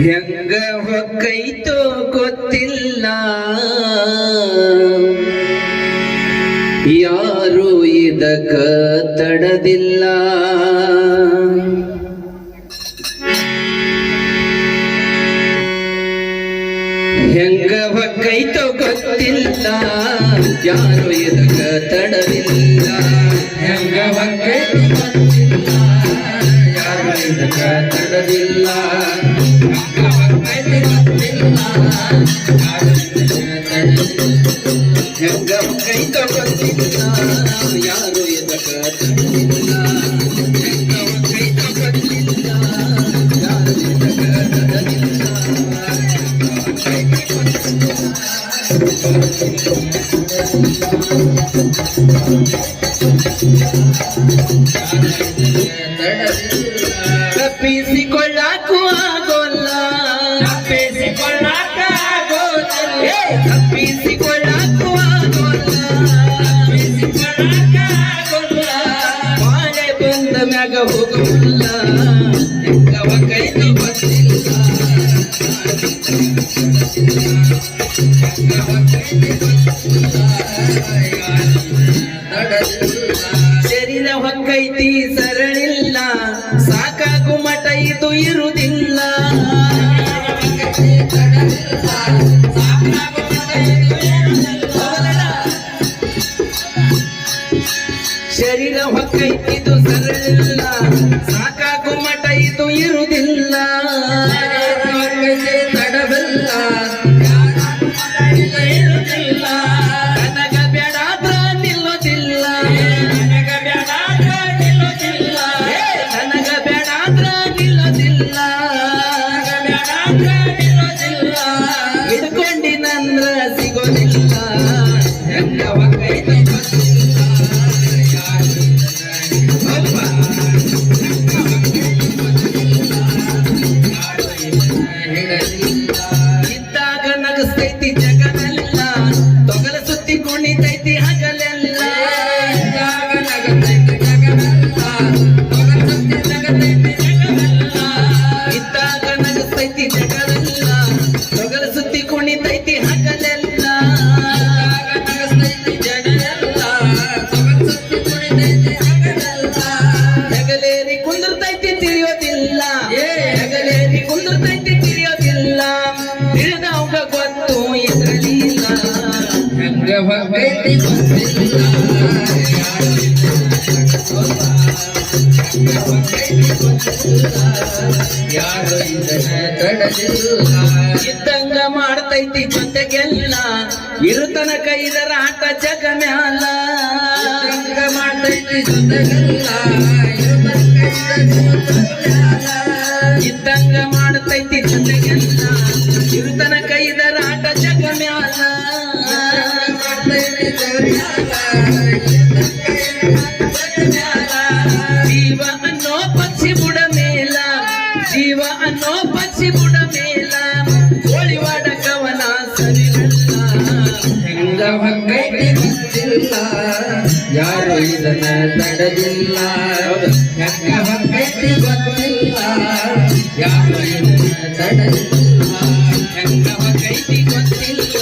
ಹೆಂಗ ಹೊಕ್ಕೈತೋ ಗೊತ್ತಿಲ್ಲ, ಯಾರು ಇದಕ್ಕ ತಡದಿಲ್ಲ. ಹೆಂಗ ಹೊಕ್ಕೈತೋ ಗೊತ್ತಿಲ್ಲ, ಯಾರು ಇದಕ್ಕ ತಡದಿಲ್ಲ. ಹೆಂಗ ಹೊಕ್ಕೈತೋ ಗೊತ್ತಿಲ್ಲ, ಯಾರು ಇದಕ್ಕ ತಡದಿಲ್ಲ. ಹೆಂಗ ಹೊಕ್ಕೈತೋ ಗೊತ್ತಿಲ್ಲ, ಯಾರು ಇದಕ್ಕ ತಡದಿಲ್ಲ. ಹೆಂಗ ಹೊಕ್ಕೈತೋ ಗೊತ್ತಿಲ್ಲ, ಯಾರು ಇದಕ್ಕ ತಡದಿಲ್ಲ. ತಪ್ಪಿಸಿಕೊಳ್ಳಕ್ಕೂ ಆಗೋಲ್ಲ, ತಪ್ಪಿಸಿಕೊಳ್ಳಕ್ಕ ಆಗೋಲ್ಲ, ತಪ್ಪಿಸಿಕೊಳ್ಳಕ್ಕೂ ಆಗೋಲ್ಲ, ತಪ್ಪಿಸಿಕೊಳ್ಳಕ್ಕ ಆಗೋಲ್ಲ. ಬಾಳೆ ಬಂದ ಮ್ಯಾಗ ಹೋಗಲ್ಲ, ಹೆಂಗ ಹೊಕ್ಕೈತೋ ಗೊತ್ತಿಲ್ಲ. ಶರೀರ ಹೊಕ್ಕೈತಿ ಸರಳಿಲ್ಲ, ಸಾಕಾಗು ಮಠ ಇದು ಇರುವುದಿಲ್ಲ. ಶರೀರ ಹೊಕ್ಕೈತಿದು ಸರಳಿಲ್ಲ, ಸಾಕಾಗು ಮಠ ಇದು ಇರುವುದಿಲ್ಲ. ತಡವಿಲ್ಲ, ನನಗ ಬ್ಯಾಡಾದ್ರ ನಿಲ್ಲೋದಿಲ್ಲ, ನನಗ ಬ್ಯಾಡಾದ್ರ ನಿಲ್ಲೋದಿಲ್ಲ, ನನಗ ಬ್ಯಾಡಾದ್ರ ನಿಲ್ಲೋದಿಲ್ಲ, ಬ್ಯಾಡಾದ್ರ ನಿಲ್ಲೋದಿಲ್ಲ. ಹಿಡ್ಕೊಂಡಿನಂದ್ರ ಸಿಗೋದಿಲ್ಲ, ಹೆಂಗ ಹೊಕ್ಕೈತೋ ಗೊತ್ತಿಲ್ಲ. ಇದ್ದಾಗ ನಗಸ್ತೈತಿ ಜಗನೆಲ್ಲ, ತೊಗಲ ಸುತ್ತಿ ಕುಣಿತೈತಿ ಹಗಲೆಲ್ಲ. ಇದ್ದಾಗ ನಗತೈತಿ ಜಗನೆಲ್ಲ, ತೊಗಲ ಸುತ್ತಿ ನಗತೈತಿ ಜಗನೆಲ್ಲ. ಇದ್ದಾಗ ನಗಸ್ತೈತಿ ಜಗನೆಲ್ಲ, ತೊಗಲ ಸುತ್ತಿ ಕುಣಿತೈತಿ ಹಗಲೆಲ್ಲ. ನಗಸ್ತೈತಿ ಜಗನೆಲ್ಲ, ತೊಗಲ ಸುತ್ತಿ ಕುಣಿತೈತಿ ಹಗಲೆಲ್ಲ. ಹೆಗಲೇರಿ ಕುಂದಿರ್ತೈತಿ ತಿಳಿಯೋದಿಲ್ಲ, ಹೆಗಲೇರಿ ಕುಂದಿರ್ತೈತಿ ತಿಳಿಯೋದಿಲ್ಲ. ತಿಳಿದವಂಗ ಗೊತ್ತು ಇದ್ರಲಿಲ್ಲ, ಹೆಂಗ ಹೊಕ್ಕೈತಿ ಗೊತ್ತಿಲ್ಲ. ಯಾರು ಇದನ್ನ ತಡದಿಲ್ಲ. ಇದ್ದಂಗ ಮಾಡ್ತೈತಿ ಜೊತೆಗೆಲ್ಲ, ಇರುತನಕ ಇದರ ಆಟ ಜಗ ಮ್ಯಾಲ. ಇದ್ದಂಗ ಮಾಡ್ತೈತಿ ಜೊತೆಗೆಲ್ಲ, ಇದ್ದಂಗ ಮಾಡ್ತೈತಿ ಜೊತೆಗೆಲ್ಲ, ಇರುತನಕ ಇದರ ಆಟ ಜಗ ಮ್ಯಾಲ. ಜೀವ ಅನ್ನೋ ಪಕ್ಷಿ ಬುಡ ಮೇಲ, ಜೀವ ಅನ್ನೋ ಪಕ್ಷಿ ಬುಡ ಮೇಲ, ಕೋಳಿವಾಡ ಕವನ ಸರಿವಲ್ಲ. ಹೆಂಗ ಹೊಕ್ಕೈತಿ ಗೊತ್ತಿಲ್ಲ, ಯಾರು ಇದನ್ನ ತಡದಿಲ್ಲ. ಹೆಂಗ ಹೊಕ್ಕೈತಿ ಗೊತ್ತಿಲ್ಲ, ಯಾರು ಇದನ್ನ ತಡದಿಲ್ಲ. ಹೆಂಗ ಹೊಕ್ಕೈತಿ ಗೊತ್ತಿಲ್ಲ.